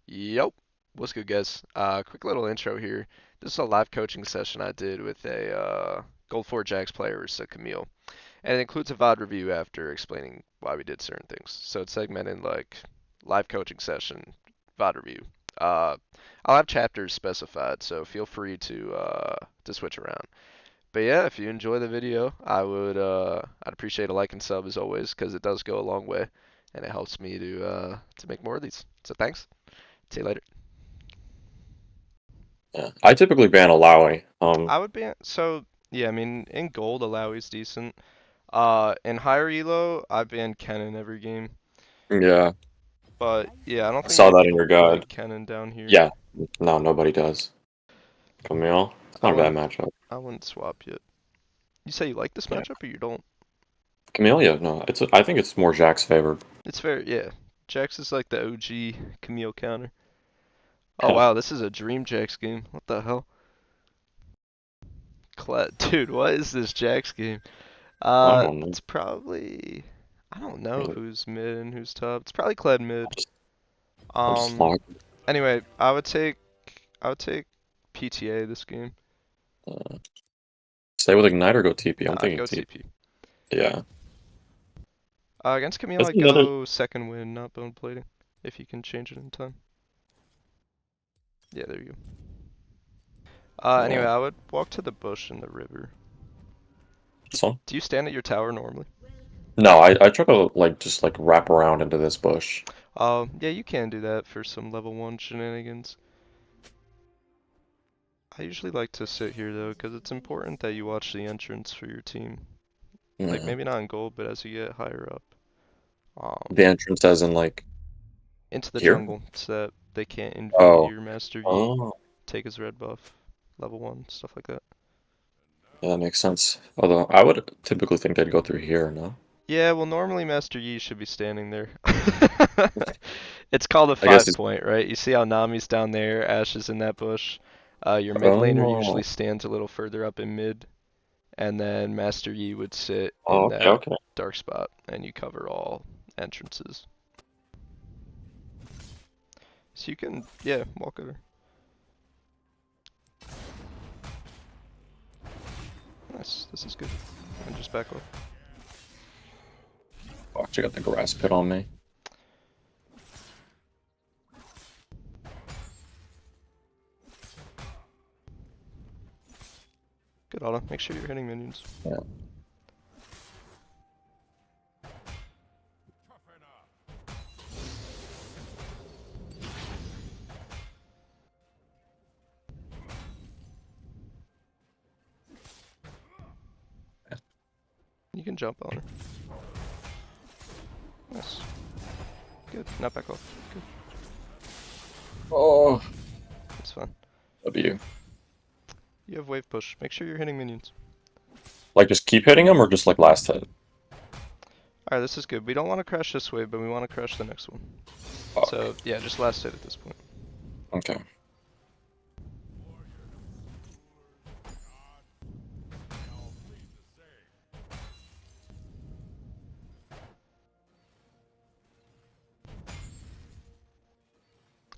Yep. What's good, guys? Quick little intro here. This is a live coaching session I did with a Gold 4 Jax player, versus Camille, and it includes a VOD review after explaining why we did certain things. So it's segmented like live coaching session, VOD review. Uh, I'll have chapters specified, so feel free to switch around. But yeah, if you enjoy the video, I'd appreciate a like and sub as always, because it does go a long way, and it helps me to make more of these. So thanks. See you later. Yeah, I typically ban Alawi. I would ban so yeah, I mean in gold Alawi's decent. In higher elo I ban Kennen every game. Yeah, But yeah, I don't I think saw many that in people your play guide. Kennen down here. Yeah, no, nobody does. Camille, it's I not a bad wouldn't matchup. I wouldn't swap yet. You say you like this Yeah, matchup or you don't? Camille, yeah, no, I think it's more Jack's favored. It's fair, yeah. Jax is like the OG Camille counter. Oh wow, this is a Dream Jax game. What the hell? Dude, what is this Jax game? I don't know. It's probably I don't I know mean, who's mid and who's top. It's probably Kled I'll mid. just, I'll just Um log. Anyway, I would take PTA this game. Uh, Stay with Ignite or go TP. Nah, I'm I'd thinking go TP. TP. Yeah, Against Camille, that's I'd another. go second win, not bone plating, if you can change it in time. Yeah, there you go. Anyway, Yeah, I would walk to the bush in the river. this one. Do you stand at your tower normally? No, I try to just wrap around into this bush. Yeah, you can do that for some level 1 shenanigans. I usually like to sit here though, because it's important that you watch the entrance for your team. Like, Yeah, maybe not in gold, but as you get higher up. the Um, entrance as in like into the here. jungle, so that they can't NV Oh, your Master Yi, oh, take his red buff, level 1, stuff like that. yeah, that makes sense. Although I would typically think they'd go through here, no? Yeah, well, normally Master Yi should be standing there. It's called a I guess 5 point, right? You see how Nami's down there, Ashe is in that bush. Your mid laner usually Oh, stands a little further up in mid, and then Master Yi would sit oh, in okay, that okay. dark spot, and you cover all entrances. So you can, yeah, walk over. Nice, this is good. And just back off. Watch, I got the grass pit on me. Good auto. Make sure you're hitting minions. Yeah. You can jump on her. Nice. Good. Now back off. Good. Oh, That's fine. W. You have wave push. Make sure you're hitting minions. Like just keep hitting him or just like last hit? Alright, this is good. We don't want to crash this wave, but we want to crash the next one. Fuck. So, yeah, just last hit at this point. Okay.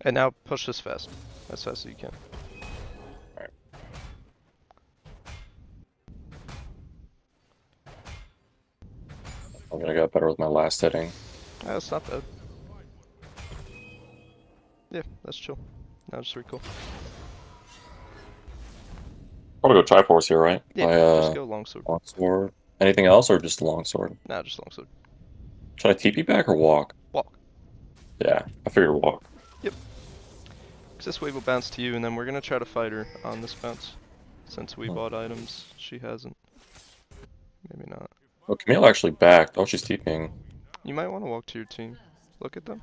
And now push this fast. As fast as you can. Alright. I'm gonna get better with my last hitting. Ah, that's not bad. Yeah, that's chill. Now just recall. Probably go Triforce here, right? Yeah, My just go longsword. longsword. Anything else or just longsword? Nah, just longsword. Should I TP back or walk? Walk. Yeah, I figured walk. Yep. Because this wave will bounce to you, and then we're going to try to fight her on this bounce. Since we Hmm. bought items, she hasn't. Maybe not. Oh, Camille actually backed. Oh, she's TPing. You might want to walk to your team. Look at them.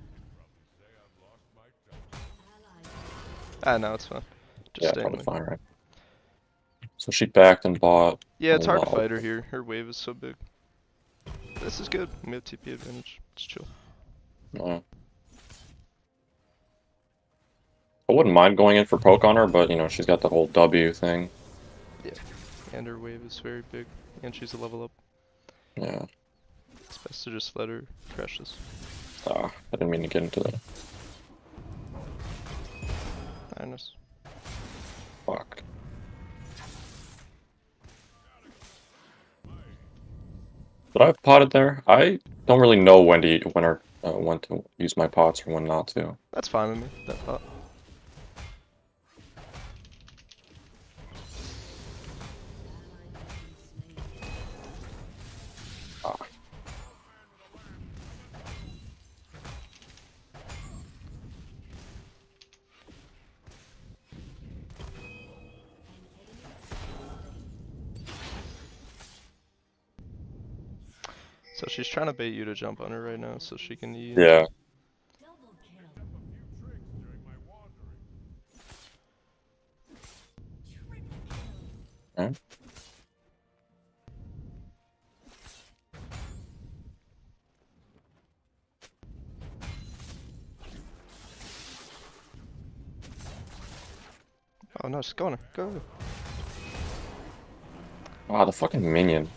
Ah, no, it's fine. Just Yeah, stay in probably there. fine, right? So she backed and bought Yeah, a it's hard to lot. fight her here. Her wave is so big. This is good. We have TP advantage. It's chill. No. I wouldn't mind going in for poke on her, but you know, she's got the whole W thing. Yeah. And her wave is very big. And she's a level up. Yeah. It's best to just let her crash this. Ah, I didn't mean to get into that. But I've potted there. I don't really know when to use my pots or when not to. That's fine with me. That pot. Ah. So she's trying to bait you to jump on her right now, so she can eat. Yeah. Okay. Oh no, just go on her. Go. Ah, the fucking minion.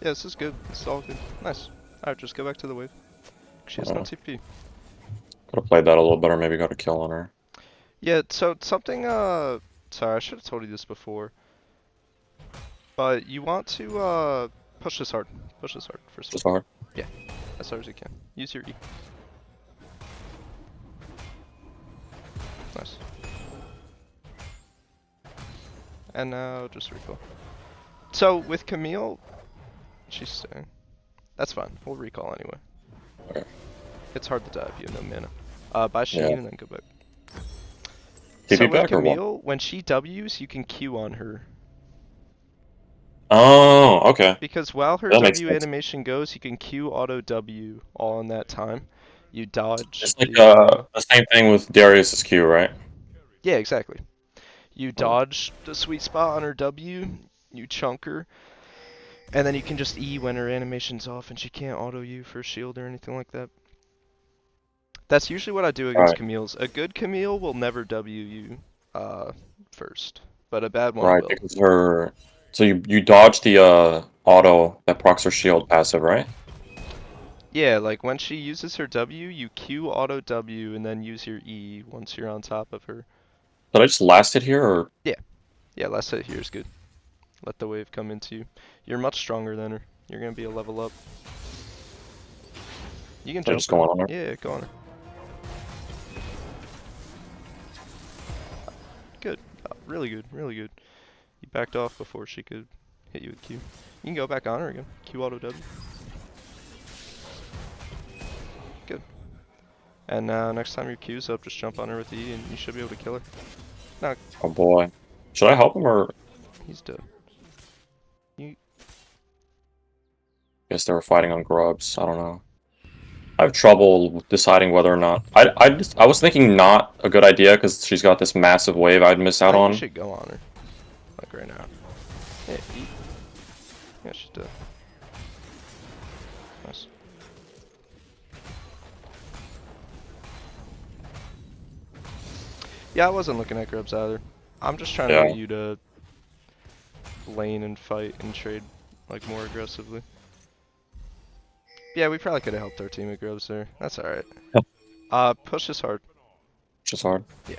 Yeah, this is good. This is all good. Nice. Alright, just go back to the wave. She has no TP. Could have played that a little better. Maybe got a kill on her. Yeah, so something, sorry, I should have told you this before. But you want to, push this hard. Push this hard, first of Just all. hard. Yeah, as hard as you can. Use your E. Nice. And now just recall. So with Camille, she's staying. That's fine. We'll recall anyway. Okay. It's hard to dive. You have no mana. Buy Sheen Yeah. and then go back. TP So with back or what? Camille, when she W's, you can Q on her. Oh, okay. Because while her That makes W sense. animation goes, you can Q auto W all in that time. You dodge It's like the the same thing with Darius's Q, right? yeah, exactly. You Oh. dodge the sweet spot on her W, you chunk her, and then you can just E when her animation's off and she can't auto you for shield or anything like that. That's usually what I do against Right. Camille's. A good Camille will never W you first, but a bad one Right, will. because her. So you dodge the auto that procs her shield passive, right? Yeah, like when she uses her W, you Q auto W and then use your E once you're on top of her. Did I just last hit here or Yeah, last hit here is good. Let the wave come into you. You're much stronger than her. You're gonna be a level up. You can should I jump just her. go on her? Yeah, go on her. Good. Really good. Really good. You backed off before she could hit you with Q. You can go back on her again. Q auto W. Good. And next time your Q's up, just jump on her with E and you should be able to kill her. Oh boy. Should I help him or He's dead. guess they were fighting on grubs? I don't know. I have trouble deciding whether or not I was thinking not a good idea because she's got this massive wave I'd miss out You on. should go on her. Like right now. Yeah, E. Yeah, she's dead. Nice. Yeah, I wasn't looking at grubs either. I'm just trying to Yeah. get you to lane and fight and trade like more aggressively. Yeah, we probably could have helped our team with grubs there. That's alright. Push this hard. Which is hard. Yeah.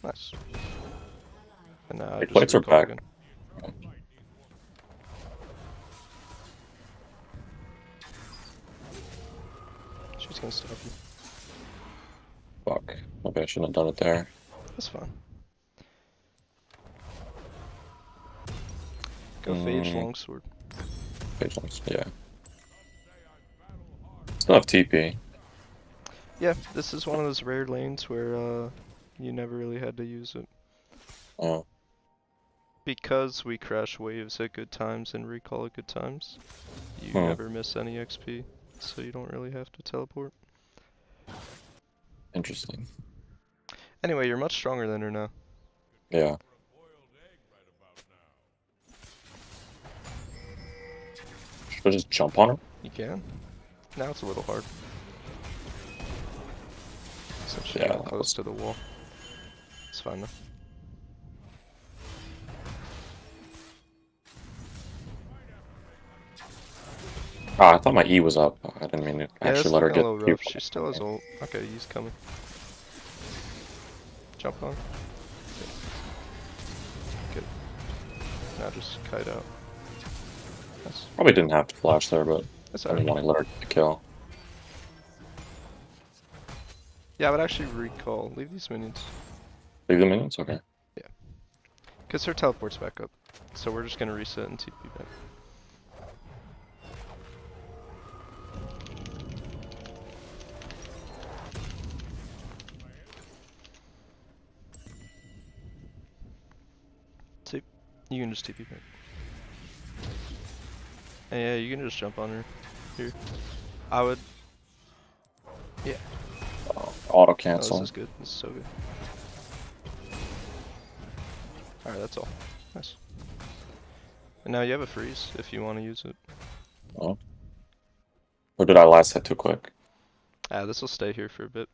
Nice. And now Hey, just plates are recall back. again. She's gonna stop you. Fuck. Maybe I shouldn't have done it there. That's fine. Go Phage longsword. Patience, yeah. Still have TP. Yeah, this is one of those rare lanes where you never really had to use it. Oh. Because we crash waves at good times and recall at good times, you Hmm. never miss any XP, so you don't really have to teleport. Interesting. Anyway, you're much stronger than her now. Yeah. Should I just jump on her? You can. Now it's a little hard. Since she Yeah, got that close was- to the wall. It's fine though. Ah, I thought my E was up. I didn't mean to Yeah, that's actually let her looking a get little Q. rough. She still has ult. Okay, he's coming. Jump on. Now just kite out. That's Probably didn't have to flash there, but I alright. didn't want to let her get the kill. Yeah, I would actually recall. Leave these minions. Leave the minions? Okay. Yeah. Because her teleport's back up. So we're just gonna reset and TP back. See? You can just TP back. And yeah, you can just jump on her. Here. I would. Yeah. Auto Oh, cancel. this is good. This is so good. Alright, that's all. Nice. And now you have a freeze if you want to use it. Oh. Or did I last hit too quick? This will stay here for a bit.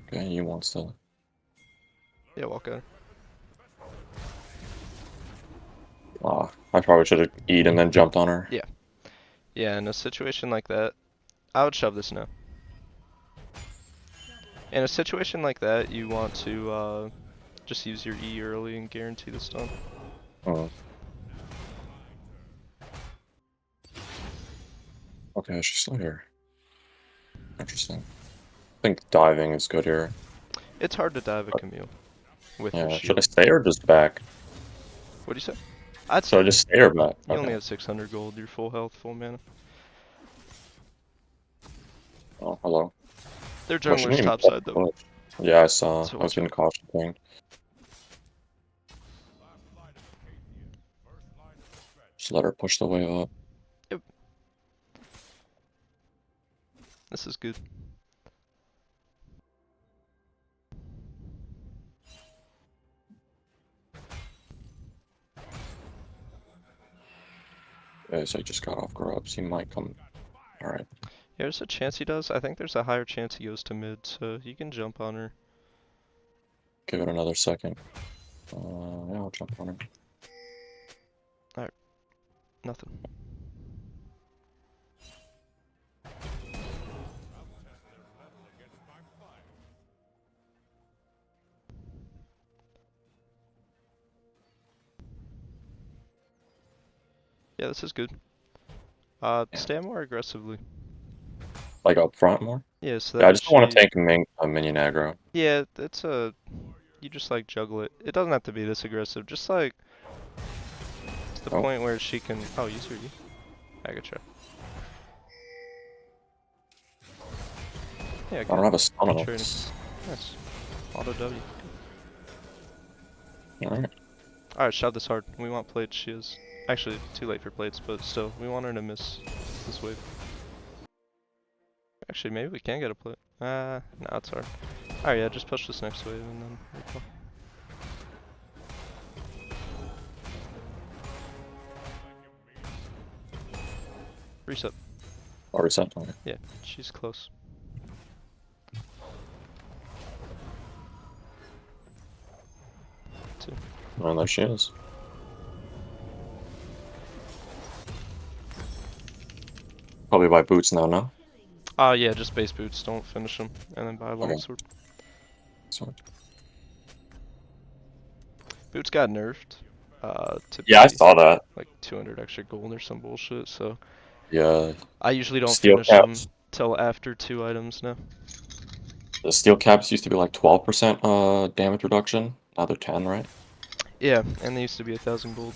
Okay, you want still. Yeah, walk out. I probably should have eaten and then jumped on her. Yeah. Yeah, in a situation like that, I would shove this now. In a situation like that, you want to just use your E early and guarantee the stun. Oh. Okay, she's still here. Interesting. I think diving is good here. It's hard to dive a Camille with your Yeah, shield. should I stay or just back? What do you say? I'd Should I say just stay or back? you only Okay. have 600 gold, you're full health, full mana. Oh, hello. Their Oh, she jungler's didn't even topside though. push. Yeah, I saw. So I was watch getting out. caution pinged. Just let her push the wave up. This is good. Okay, so he just got off grubs. He might come. Alright. Yeah, there's a chance he does. I think there's a higher chance he goes to mid, so you can jump on her. Give it another second. Yeah, I'll jump on her. Nothing. Yeah, this is good. Yeah. Stay more aggressively. Like up front more? Yeah, so Yeah, I that just don't want she... to tank a minion aggro. Yeah, it's a... You just like juggle it. It doesn't have to be this aggressive. Just like... To the point where she can... Oh, use her E. I could try. Yeah, I don't have a stun on training. us. Nice. Auto W. Alright. Alright, shove this hard. We want plates. She is. Actually, too late for plates, but still, we want her to miss this wave. Actually, maybe we can get a plate. No, it's hard. Alright, yeah, just push this next wave and then recall. Reset. I'll reset. Okay. Yeah, she's close. Two. Oh, there she is. Probably buy boots now, no? Yeah, just base boots. Don't finish them, and then buy a longsword. So, Boots got nerfed. To yeah, I be saw that. like 200 extra gold or some bullshit. So Yeah. I usually don't Steel finish them caps. till after 2 items now. The steel caps used to be like 12% damage reduction. Now they're 10, right? Yeah, and they used to be 1,000 gold.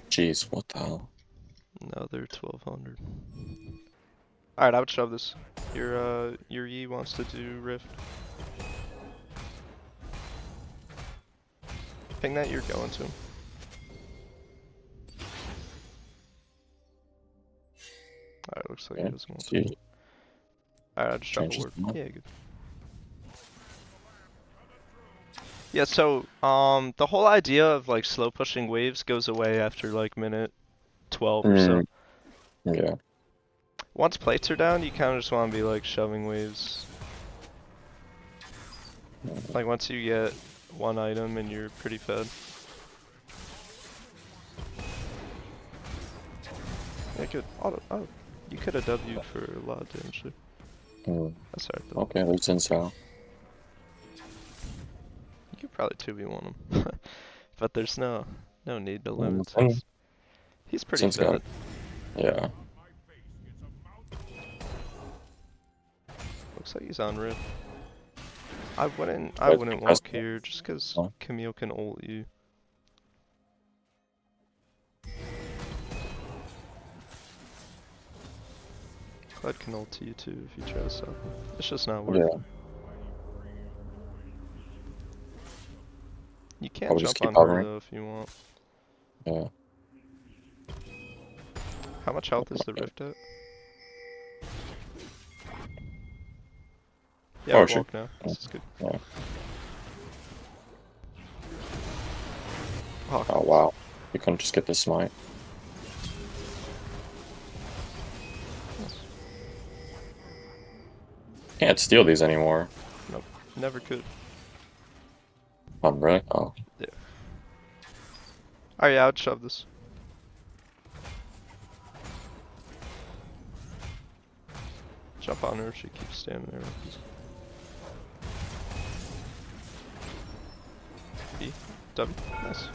Jeez, what the hell? Now they're 1,200. Alright, I would shove this. Your Yi wants to do Rift. Ping that you're going to him. Alright, looks like he doesn't want to. See, Alright, I just dropped a changes word. the map. Yeah, good. Yeah, so, the whole idea of like slow pushing waves goes away after like minute 12 or so. Yeah. Once plates are down, you kind of just want to be like shoving waves. Like once you get one item and you're pretty fed. Yeah, good. Oh, you could have W'd for a lot of damage there. That's alright though. Okay, there's Incel. You could probably 2v1 him. But there's no need to limit Sin- since he's pretty Sin's got, fed. yeah. Looks like he's on Rift. I wouldn't Because- walk here just because Huh? Camille can ult you. Clyde can ult you too if you try to stop him. It's just not worth Yeah. it. You I can would just jump keep on her hovering. though if you want. Yeah. How much health is the Rift at? Yeah, Oh, walk shoot. now. This is good. Yeah. Oh, Oh wow. You couldn't just get this smite. Can't steal these anymore. never could. Oh really? Oh. Oh yeah, I'd shove this. Jump on her if she keeps standing there. E, W, nice.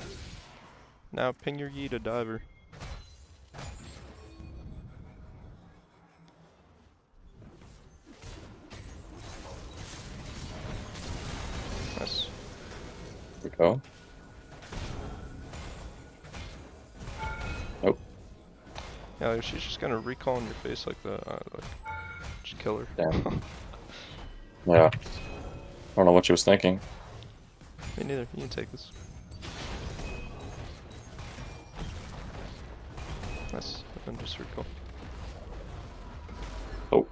Now ping your Yi to diver. Nice. Here we go. Yeah, like, she's just gonna recall in your face like that. Like, just kill her. Damn. Yeah. I don't know what she was thinking. Me neither. You can take this. Nice. And just recall. Oh.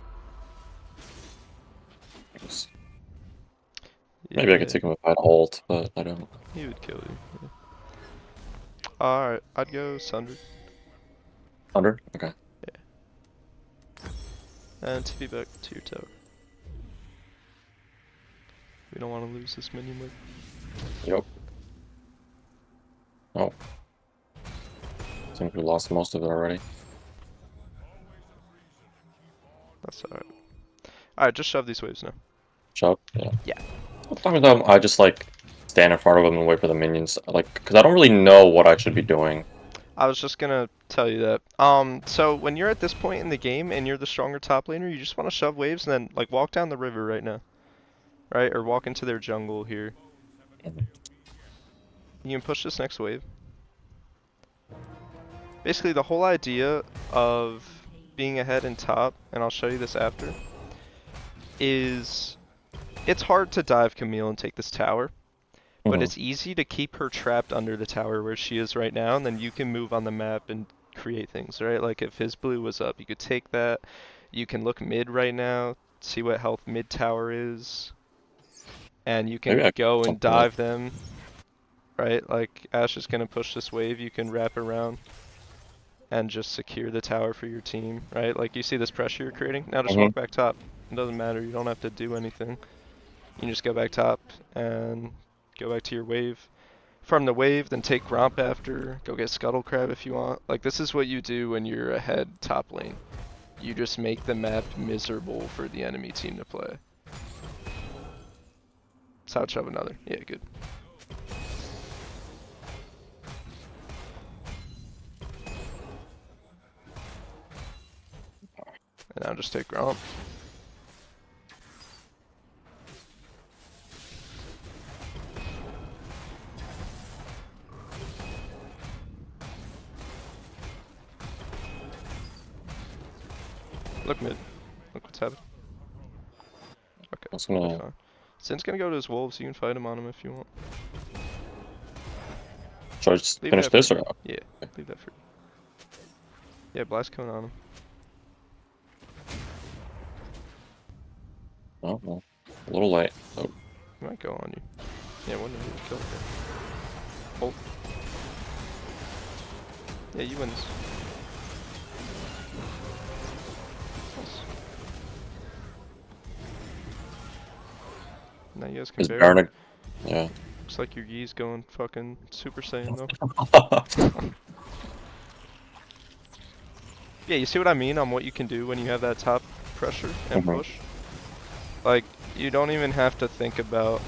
Maybe I could Yeah, take him if I had ult, but I don't. he would kill you. Yeah. Alright, I'd go Sundred. 100? Okay. And TP back to your tower. We don't want to lose this minion wave. Yep. Oh. I think we lost most of it already. That's alright. Alright, just shove these waves now. Shove? Yeah. Yeah. Sometimes I just like stand in front of them and wait for the minions, like, because I don't really know what I should be doing. I was just gonna tell you that. So when you're at this point in the game and you're the stronger top laner, you just want to shove waves and then like walk down the river right now, right? Or walk into their jungle here. Mhm. You can push this next wave. Basically, the whole idea of being ahead in top, and I'll show you this after, is it's hard to dive Camille and take this tower. But Mhm. it's easy to keep her trapped under the tower where she is right now, and then you can move on the map and create things, right? Like if his blue was up, you could take that. You can look mid right now, see what health mid tower is, and you can Maybe I go and something like- dive them, right? Like Ash is gonna push this wave, you can wrap around and just secure the tower for your team, right? Like you see this pressure you're creating, now just walk back top. It doesn't matter, you don't have to do anything. You can just go back top and go back to your wave. From the wave, then take Gromp after. Go get Scuttle Crab if you want. Like, this is what you do when you're ahead top lane. You just make the map miserable for the enemy team to play. So I'd shove another. Yeah, good. And now just take Gromp. Look mid. Look what's happening. Okay. I was gonna- Fine. Sin's gonna go to his wolves. You can fight him on him if you want. Should I just Leave finish that this for- or not? Yeah, leave that for. Yeah, blast cone on him. Oh, well, a little late. Oh, He might go on you. Yeah, wouldn't have kill him. Hold. Yeah, you win this. Nice. Now you guys can is bear. Baron a... Yeah. Looks like your Yi's going fucking Super Saiyan though. Yeah, you see what I mean on what you can do when you have that top pressure and Mhm. push? Like, you don't even have to think about,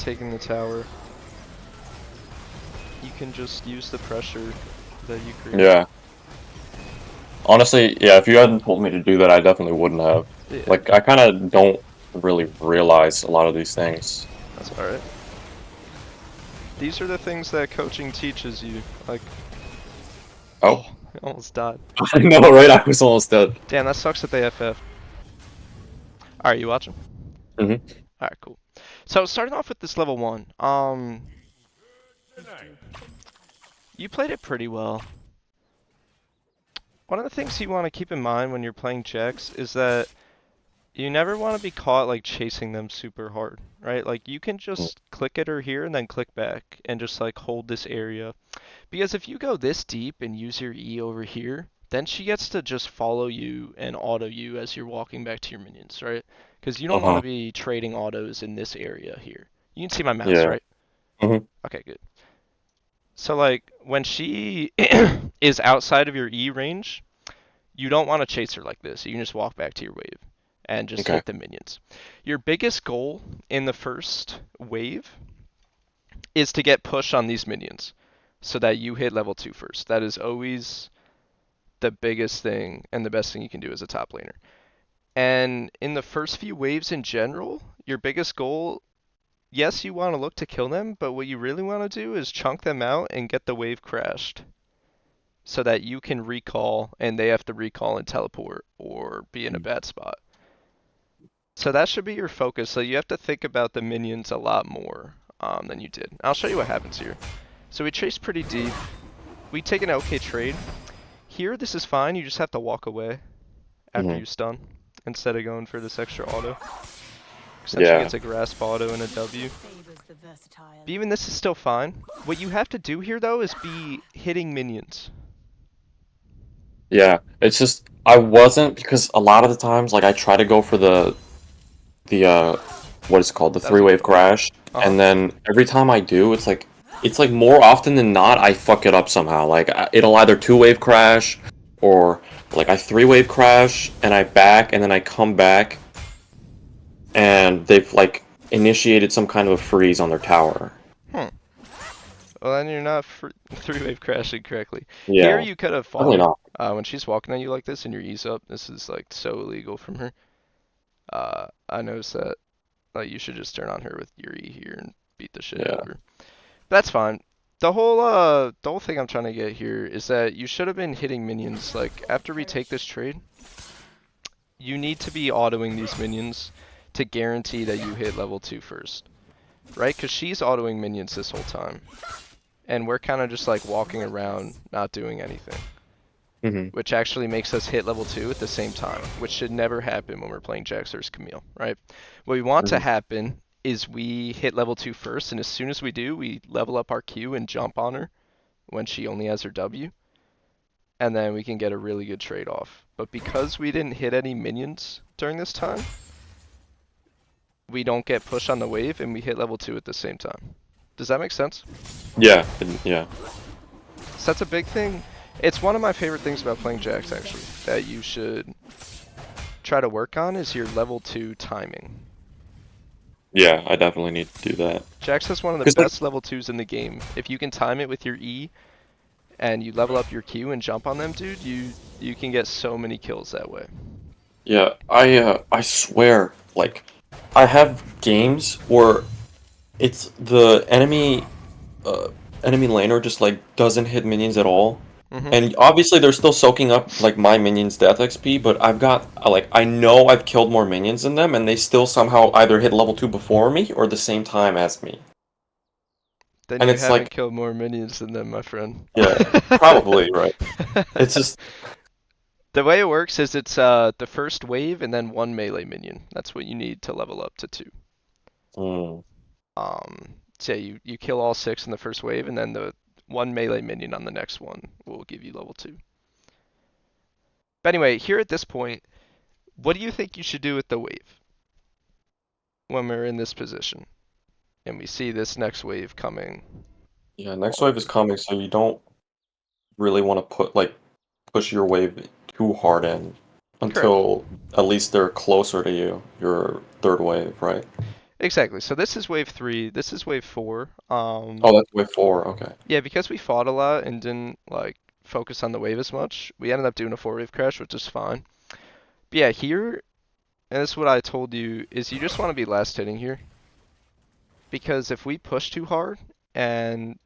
taking the tower, you can just use the pressure that you create. Yeah. Honestly, yeah, if you hadn't told me to do that, I definitely wouldn't have. Yeah, Like, I kind of don't really realize a lot of these things. that's alright. These are the things that coaching teaches you. Like, Oh, I almost died. I know, right? I was almost dead. Damn, that sucks that they FF. Alright, you watching? hmm Alright, cool. So starting off with this level 1, you played it pretty well. One of the things you want to keep in mind when you're playing Jax is that you never want to be caught like chasing them super hard, right? Like you can just click at her here and then click back and just like hold this area. Because if you go this deep and use your E over here, then she gets to just follow you and auto you as you're walking back to your minions, right? Because you don't want to Uh-huh. be trading autos in this area here. You can see my mouse, Yeah. right? hmm Okay, good. So like when she is outside of your E range, you don't want to chase her like this. You can just walk back to your wave and just Okay. hit the minions. Your biggest goal in the first wave is to get push on these minions so that you hit level 2 first. That is always the biggest thing and the best thing you can do as a top laner. And in the first few waves in general, your biggest goal, yes, you want to look to kill them, but what you really want to do is chunk them out and get the wave crashed so that you can recall and they have to recall and teleport or be in a bad spot. So that should be your focus. So you have to think about the minions a lot more than you did. I'll show you what happens here. So we chase pretty deep. We take an okay trade. Here, this is fine. You just have to walk away after hmm you stun instead of going for this extra auto. Since she Yeah. gets a grasp auto and a W. But even this is still fine. What you have to do here, though, is be hitting minions. Yeah. It's just, I wasn't, because a lot of the times, like, I try to go for the what is it called, the That was a three-wave good one. crash, Uh-huh. and then every time I do, it's like more often than not, I fuck it up somehow. Like, it'll either two-wave crash, or, like, I three-wave crash, and I back, and then I come back, and they've, like, initiated some kind of a freeze on their tower. Hmm. Well, then you're not three-wave crashing correctly. Here, Yeah, you could have fought probably her. not. When she's walking at you like this and your E's up, this is like so illegal from her. I noticed that. Like, you should just turn on her with your E here and beat the shit out Yeah. of her. That's fine. The whole thing I'm trying to get here is that you should have been hitting minions. Like, after we take this trade, you need to be autoing these minions to guarantee that you hit level 2 first. Right? Because she's autoing minions this whole time. And we're kind of just like walking around, not doing anything. hmm Which actually makes us hit level 2 at the same time, which should never happen when we're playing Jax vs Camille, right? What we want to hmm happen is we hit level 2 first, and as soon as we do, we level up our Q and jump on her when she only has her W, and then we can get a really good trade off. But because we didn't hit any minions during this time, we don't get push on the wave, and we hit level 2 at the same time. Does that make sense? Yeah, yeah. So that's a big thing. It's one of my favorite things about playing Jax, actually, that you should try to work on is your level 2 timing. Yeah, I definitely need to do that. Jax has one of the 'Cause, like, best level 2s in the game. If you can time it with your E and you level up your Q and jump on them, dude, you can get so many kills that way. yeah, I swear, like, I have games where it's the uh, enemy laner just like doesn't hit minions at all, Hmm. and obviously they're still soaking up like my minions' death XP, but I've got like I know I've killed more minions than them, and they still somehow either hit level 2 before me or the same time as me, Then and you it's haven't like, killed more minions than them, my friend. yeah, probably right. It's just, The way it works is it's the first wave and then one melee minion. That's what you need to level up to 2. mm, Say you kill all 6 in the first wave and then the one melee minion on the next one will give you level 2. But anyway, here at this point, what do you think you should do with the wave when we're in this position and we see this next wave coming? yeah. Next wave is coming, so you don't really want to push your wave too hard in Correct. until at least they're closer to you, your third wave, right? Exactly. So this is wave 3. This is wave 4. Oh, that's wave 4. Okay. Yeah, because we fought a lot and didn't like focus on the wave as much, we ended up doing a 4-wave crash, which is fine. But yeah, here, and this is what I told you, is you just want to be last hitting here. Because if we push too hard and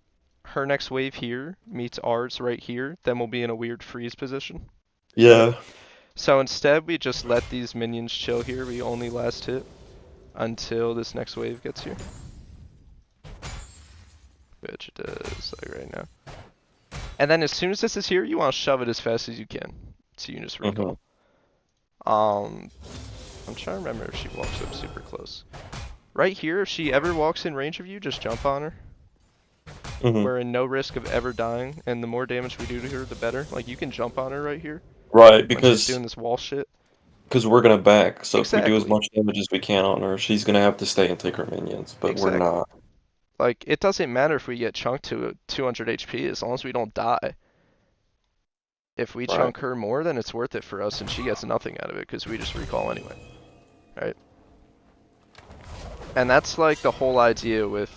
her next wave here meets ours right here, then we'll be in a weird freeze position. Yeah. So instead, we just let these minions chill here. We only last hit until this next wave gets here. Which it is, like right now. And then as soon as this is here, you want to shove it as fast as you can. So you can just recall. I'm trying to remember if she walks up super close. Right here, if she ever walks in range of you, just jump on her. We're in no risk of ever dying, and the more damage we do to her, the better. Like, you can jump on her right here. Right, When she's because doing this wall shit. we're gonna back. So if we do as Exactly. much damage as we can on her, she's gonna have to stay and take her minions. But we're Exactly. not. Like, it doesn't matter if we get chunked to 200 HP as long as we don't die. If we Right. chunk her more, then it's worth it for us, and she gets nothing out of it because we just recall anyway. Right? And that's like the whole idea with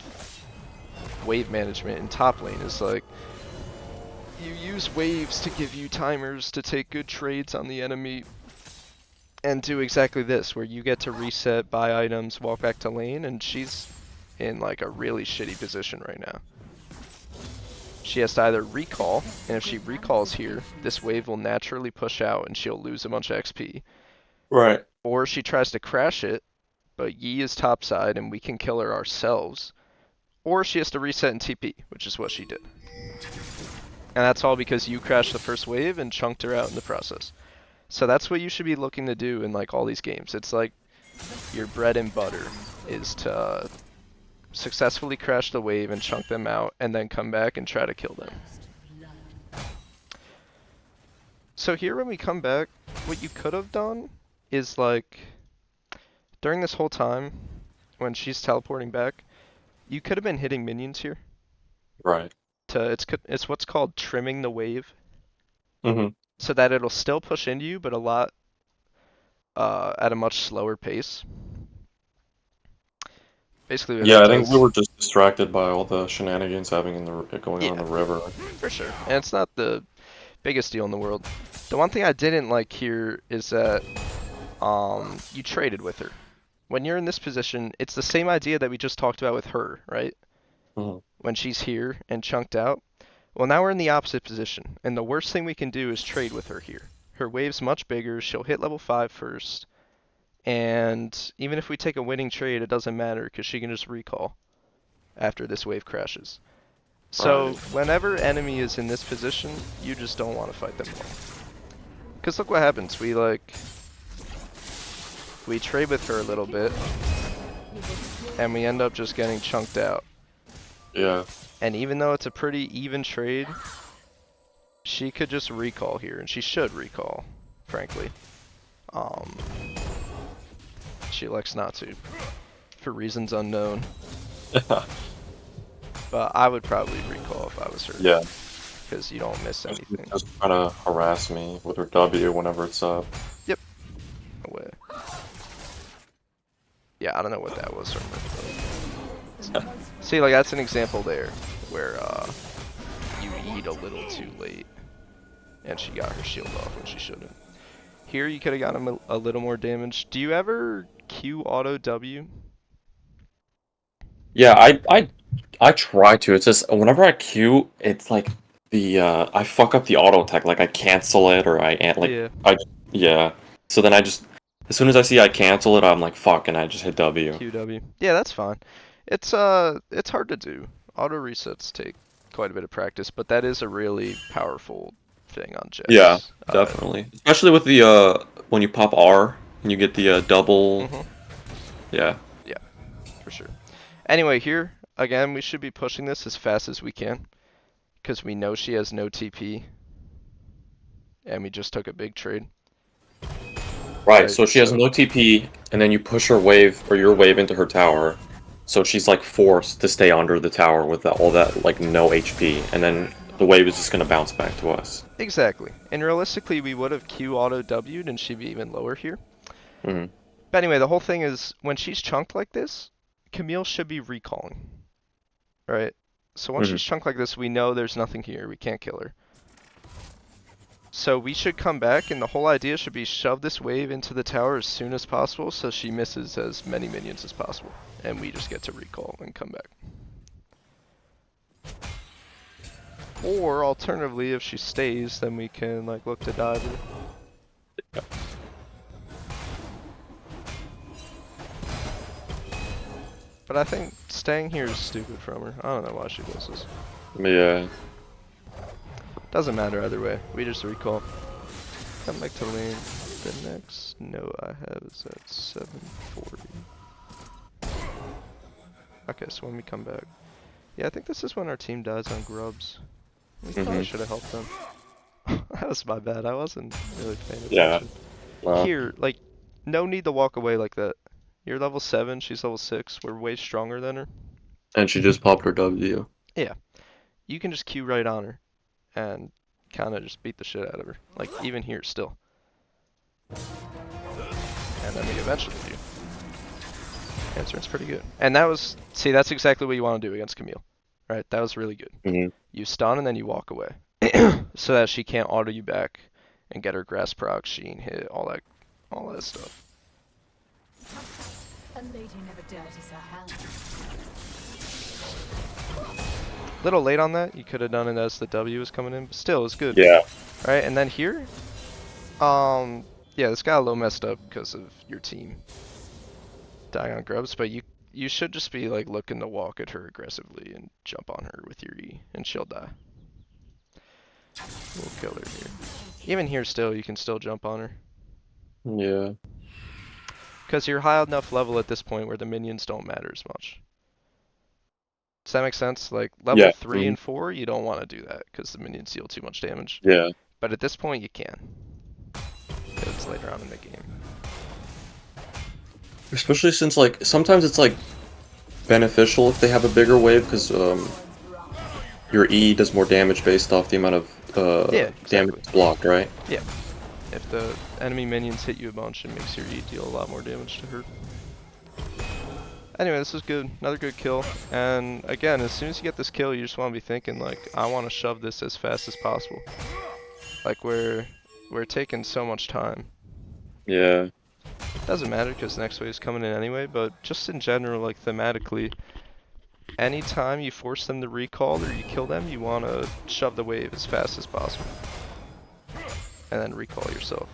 wave management in top lane is like, you use waves to give you timers to take good trades on the enemy and do exactly this, where you get to reset, buy items, walk back to lane, and she's in like a really shitty position right now. She has to either recall, and if she recalls here, this wave will naturally push out and she'll lose a bunch of XP. Right. Or she tries to crash it, but Yi is topside and we can kill her ourselves. Or she has to reset and TP, which is what she did. And that's all because you crashed the first wave and chunked her out in the process. So that's what you should be looking to do in like all these games. It's like your bread and butter is to successfully crash the wave and chunk them out and then come back and try to kill them. So here when we come back, what you could have done is like during this whole time when she's teleporting back, you could have been hitting minions here. Right. It's what's called trimming the wave. Mhm. So that it'll still push into you, but a lot at a much slower pace. Basically what Yeah, that I think we does. were just distracted by all the shenanigans having in the going on in Yeah, the river. for sure. And it's not the biggest deal in the world. The one thing I didn't like here is that you traded with her. When you're in this position, it's the same idea that we just talked about with her, right? Mhm. When she's here and chunked out. Well, now we're in the opposite position, and the worst thing we can do is trade with her here. Her wave's much bigger, she'll hit level 5 first, and even if we take a winning trade, it doesn't matter because she can just recall after this wave crashes. So Right. whenever enemy is in this position, you just don't want to fight them long. Because look what happens, we trade with her a little bit, and we end up just getting chunked out. Yeah. And even though it's a pretty even trade, she could just recall here, and she should recall, frankly. She elects not to, for reasons unknown. But I would probably recall if I was her. Yeah. Because you don't miss She's anything. just trying to harass me with her W whenever it's up. Yep. No way. Yeah, I don't know what that was from her. See, like that's an example there where you eat a little too late, and she got her shield off when she shouldn't. Here you could have gotten a little more damage. Do you ever Q auto W? Yeah, I try to. It's just whenever I queue, it's like the I fuck up the auto attack. Like I cancel it or Yeah. yeah. So then I just as soon as I see I cancel it, I'm like fuck, and I just hit W. QW. Yeah, that's fine. It's hard to do. Auto resets take quite a bit of practice, but that is a really powerful thing on Yeah, Jax. definitely. Especially with the when you pop R and you get the double. Mhm. Yeah. Yeah, for sure. Anyway, here again, we should be pushing this as fast as we can, because we know she has no TP, and we just took a big trade. Right. So she has So no TP, and then you push her wave or your wave into her tower. So she's like forced to stay under the tower with all that like no HP, and then the wave is just gonna bounce back to us. exactly. And realistically, we would have Q auto W'd, and she'd be even lower here. Hmm. But anyway, the whole thing is when she's chunked like this, Camille should be recalling, right? So once Mhm. she's chunked like this, we know there's nothing here. We can't kill her. So we should come back, and the whole idea should be shove this wave into the tower as soon as possible so she misses as many minions as possible. And we just get to recall and come back. Or alternatively, if she stays, then we can like look to dive her. Yep. But I think staying here is stupid from her. I don't know why she does this. Yeah. Doesn't matter either way. We just recall. Come back to lane. The next note I have is at 7:40. Okay, so when we come back. Yeah, I think this is when our team dies on grubs. We probably should have helped them. That was my bad. I wasn't really paying attention. Yeah. Here, like, no need to walk away like that. You're level 7, she's level 6. We're way stronger than her. And she just popped her W. Yeah. You can just Q right on her and kind of just beat the shit out of her. Like, even here still. And then we eventually do. Answerin's pretty good. And that was, see, that's exactly what you want to do against Camille. Right? That was really good. Mhm. You stun and then you walk away. So that she can't auto you back and get her grass proc, sheen hit, all that stuff. A lady never dirties her hands. Little late on that. You could have done it as the W was coming in, but still, it's good. Yeah. Right, and then here, yeah, this got a little messed up because of your team dying on grubs, but you should just be like looking to walk at her aggressively and jump on her with your E, and she'll die. We'll kill her here. Even here still, you can still jump on her. Yeah. Because you're high enough level at this point where the minions don't matter as much. Does that make sense? Like, level Yeah. 3 and 4, you don't want to do that because the minions deal too much damage. Yeah. But at this point, you can. It's later on in the game. Especially since, like, sometimes it's, like, beneficial if they have a bigger wave, because, your E does more damage based off the amount of, Yeah, exactly. damage it's blocked, right? Yeah. If the enemy minions hit you a bunch, it makes your E deal a lot more damage to her. Anyway, this is good. Another good kill. And again, as soon as you get this kill, you just want to be thinking, like, I want to shove this as fast as possible. Like, we're taking so much time. Yeah. Doesn't matter because the next wave's coming in anyway, but just in general, like, thematically, anytime you force them to recall or you kill them, you want to shove the wave as fast as possible. And then recall yourself.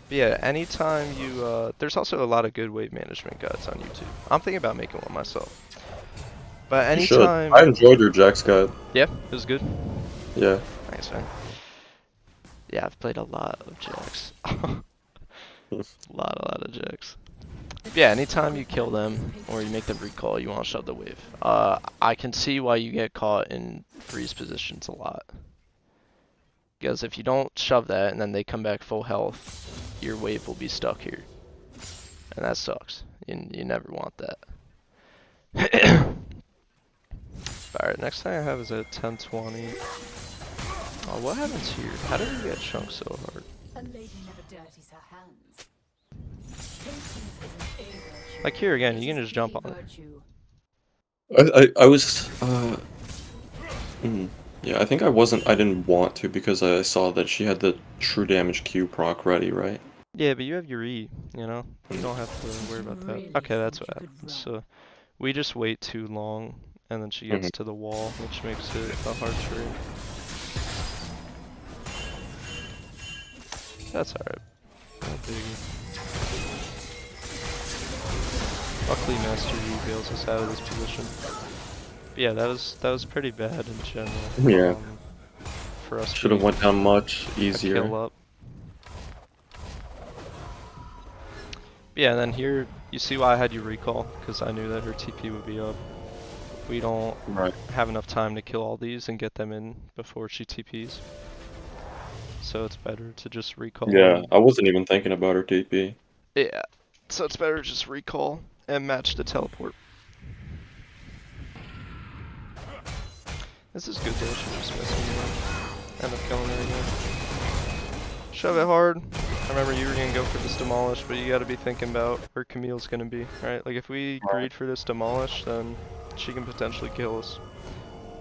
But yeah, anytime you, there's also a lot of good wave management guides on YouTube. I'm thinking about making one myself. But You should. anytime... I enjoyed your Jax guide. Yeah, it was good. Yeah. Thanks, man. Yeah, I've played a lot of Jax. a lot of Jax. Yeah, anytime you kill them or you make them recall, you want to shove the wave. I can see why you get caught in freeze positions a lot. Because if you don't shove that and then they come back full health, your wave will be stuck here. And that sucks. You never want that. Alright, next thing I have is at 1020. Oh, what happens here? How did we get chunked so hard? A lady never dirties her hands. Patience isn't a virtue. Like here again, you can It just is jump a on it. virtue. I was, yeah, I think I didn't want to because I saw that she had the true damage Q proc ready, right? Yeah, but you have your E, you know? You don't have to worry about that. Really Okay, that's think what you could happens. run. So, we just wait too long, and then she gets to the wall, which makes it a hard trade. That's alright. No biggie. Luckily, Master Yi bails us out of this position. But yeah, that was pretty bad in general. Yeah. For us, Should have went down much easier. kill up. Yeah, and then here, you see why I had you recall, because I knew that her TP would be up. We don't Right. have enough time to kill all these and get them in before she TPs. So it's better to just recall. Yeah, and- I wasn't even thinking about her TP. Yeah, so it's better to just recall and match the teleport. This is good though, she just missed me. End up killing her again. Shove it hard. I remember you were gonna go for this demolish, but you gotta be thinking about where Camille's gonna be, right? Like if we greed for this demolish, then she can potentially kill us.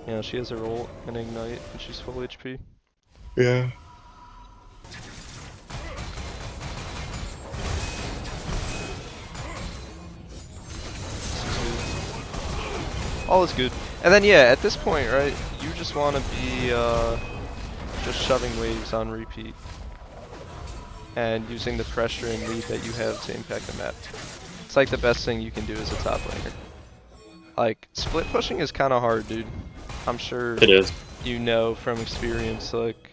You know, she has her ult and ignite, and she's full HP. Yeah. All is good. And then yeah, at this point, right, you just want to be just shoving waves on repeat and using the pressure and lead that you have to impact the map. It's like the best thing you can do as a top laner. Like split pushing is kind of hard, dude. I'm sure It is. you know from experience, like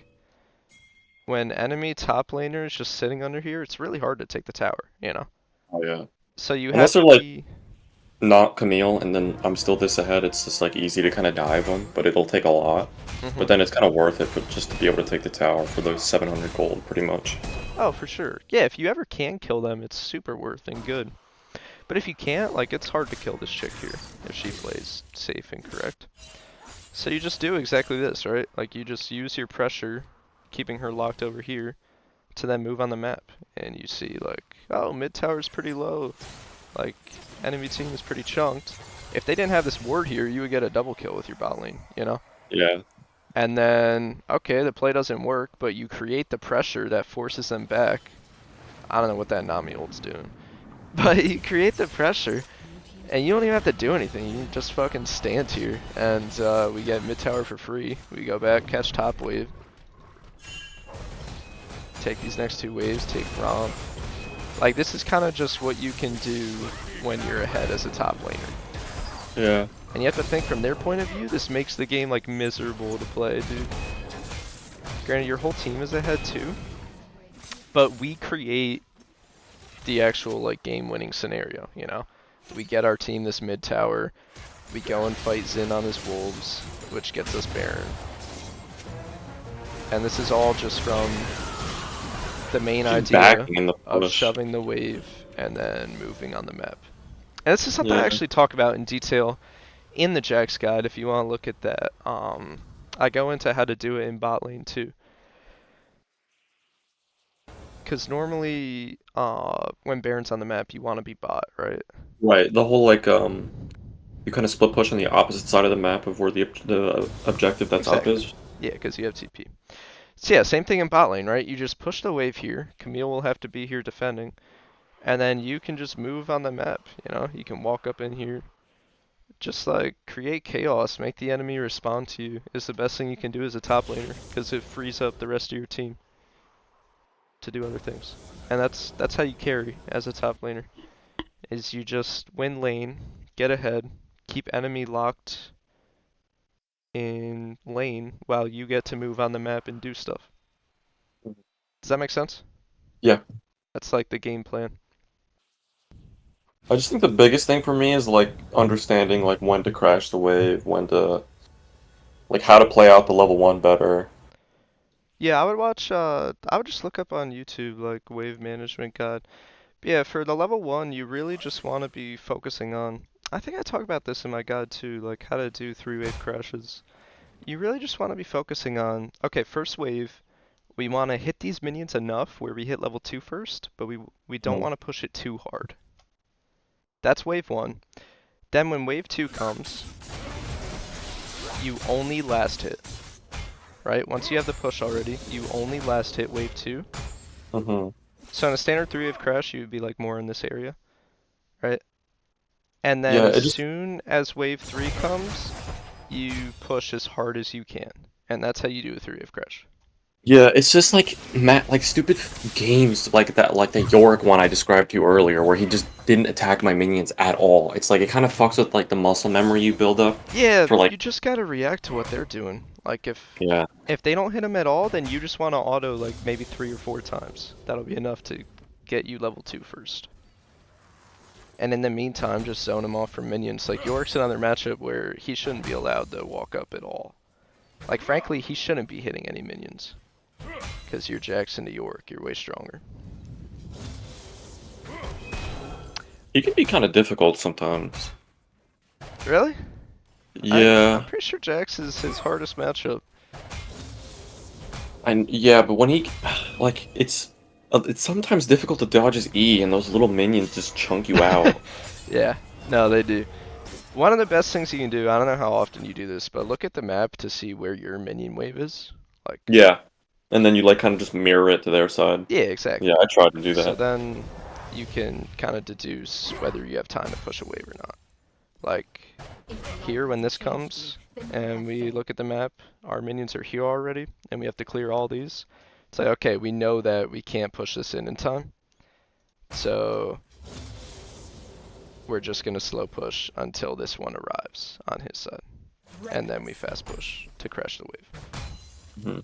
when enemy top laner is just sitting under here, it's really hard to take the tower, you know? Oh yeah. So you Unless have they're, to like, be... Not Camille, and then I'm still this ahead. It's just like easy to kind of dive them, but it'll take a lot. But then it's kind of worth it, but just to be able to take the tower for those 700 gold, pretty much. Oh, for sure. Yeah, if you ever can kill them, it's super worth and good. But if you can't, like, it's hard to kill this chick here if she plays safe and correct. So you just do exactly this, right? Like, you just use your pressure, keeping her locked over here, to then move on the map. And you see, like, oh, mid tower's pretty low. Like, enemy team is pretty chunked. If they didn't have this ward here, you would get a double kill with your bot lane, you know? Yeah. And then, okay, the play doesn't work, but you create the pressure that forces them back. I don't know what that Nami ult's doing. But you create the pressure, and you don't even have to do anything. You can just fucking stand here, and we get mid tower for free. We go back, catch top wave. Take these next two waves, take romp. Like, this is kind of just what you can do when you're ahead as a top laner. Yeah. And you have to think from their point of view, this makes the game, like, miserable to play, dude. Granted, your whole team is ahead too, but we create the actual, like, game-winning scenario, you know? We get our team this mid tower, we go and fight Xin on his wolves, which gets us Baron. And this is all just from the main idea Backing in the of push. shoving the wave and then moving on the map. And this is something I Yeah. actually talk about in detail in the Jax guide if you want to look at that. I go into how to do it in bot lane too. Because normally, when Baron's on the map, you want to be bot, right? Right. The whole like you kind of split push on the opposite side of the map of where the objective that's up Exactly. is. Yeah, because you have TP. So yeah, same thing in bot lane, right? You just push the wave here. Camille will have to be here defending. And then you can just move on the map, you know? You can walk up in here. Just like create chaos, make the enemy respond to you is the best thing you can do as a top laner because it frees up the rest of your team to do other things. And that's how you carry as a top laner. Is you just win lane, get ahead, keep enemy locked in lane while you get to move on the map and do stuff. Does that make sense? Yeah. That's like the game plan. I just think the biggest thing for me is like understanding like when to crash the wave, when to like how to play out the level 1 better. Yeah, I would watch, I would just look up on YouTube like wave management guide. But yeah, for the level 1, you really just want to be focusing on, I think I talk about this in my guide too, like how to do 3-wave crashes. You really just want to be focusing on, okay, first wave, we want to hit these minions enough where we hit level 2 first, but we don't want to push it too hard. That's wave 1. Then when wave 2 comes, you only last hit. Right? Once you have the push already, you only last hit wave 2. Mm-hmm. So in a standard 3-wave crash, you would be like more in this area. Right? And then Yeah, it as just soon as wave 3 comes, you push as hard as you can. And that's how you do a 3-wave crash. yeah, it's just like like stupid games like that, like the Yorick one I described to you earlier, where he just didn't attack my minions at all. It's like it kind of fucks with like the muscle memory you build up Yeah, for like you just gotta react to what they're doing. Like yeah. if they don't hit him at all, then you just want to auto like maybe 3 or 4 times. That'll be enough to get you level 2 first. And in the meantime, just zone him off for minions. Like Yorick's another matchup where he shouldn't be allowed to walk up at all. Like frankly, he shouldn't be hitting any minions. Because you're Jackson to Yorick, you're way stronger. He can be kind of difficult sometimes. Really? Yeah. I'm pretty sure Jax is his hardest matchup. And yeah, but when he like it's It's sometimes difficult to dodge his E, and those little minions just chunk you out. Yeah, no, they do. One of the best things you can do, I don't know how often you do this, but look at the map to see where your minion wave is. Like, Yeah, and then you like kind of just mirror it to their side. yeah, exactly. Yeah, I tried to do So that. then you can kind of deduce whether you have time to push a wave or not. Like, here when this comes and we look at the map, our minions are here already, and we have to clear all these. It's like, okay, we know that we can't push this in time, so we're just gonna slow push until this one arrives on his side, and then we fast push to crash the wave. Mhm.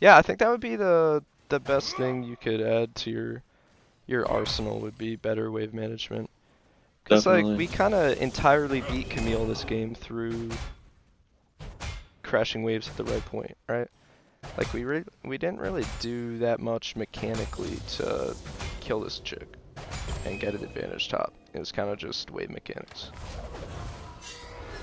Yeah, I think that would be the best thing you could add to your arsenal would be better wave management. Because like Definitely. we kind of entirely beat Camille this game through crashing waves at the right point, right? Like we didn't really do that much mechanically to kill this chick and get an advantage top. It was kind of just wave mechanics.